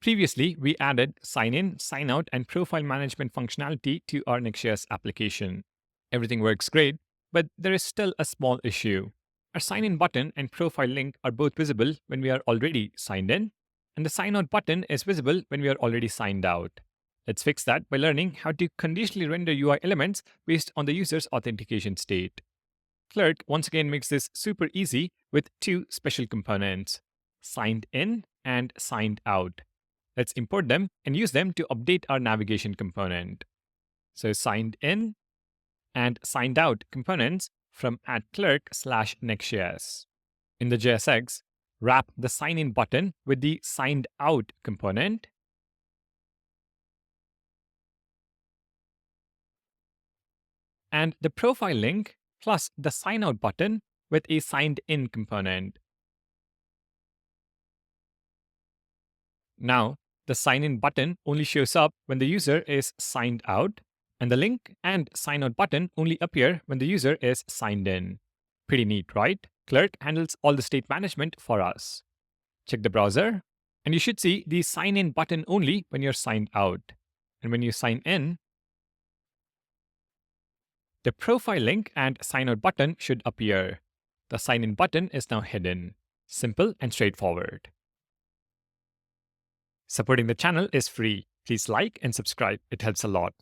Previously, we added sign in, sign out, and profile management functionality to our Next.js application. Everything works great, but there is still a small issue. Our sign in button and profile link are both visible when we are already signed in, and the sign out button is visible when we are already signed out. Let's fix that by learning how to conditionally render UI elements based on the user's authentication state. Clerk once again makes this super easy with two special components, signed in and signed out. Let's import them and use them to update our navigation component. So signed in and signed out components from @clerk/Next.js. In the JSX, wrap the sign in button with the signed out component. And the profile link plus the sign out button with a signed in component. Now, the sign in button only shows up when the user is signed out, and the link and sign out button only appear when the user is signed in. Pretty neat, right? Clerk handles all the state management for us. Check the browser, and you should see the sign in button only when you're signed out. And when you sign in, the profile link and sign out button should appear. The sign in button is now hidden. Simple and straightforward. Supporting the channel is free. Please like and subscribe. It helps a lot.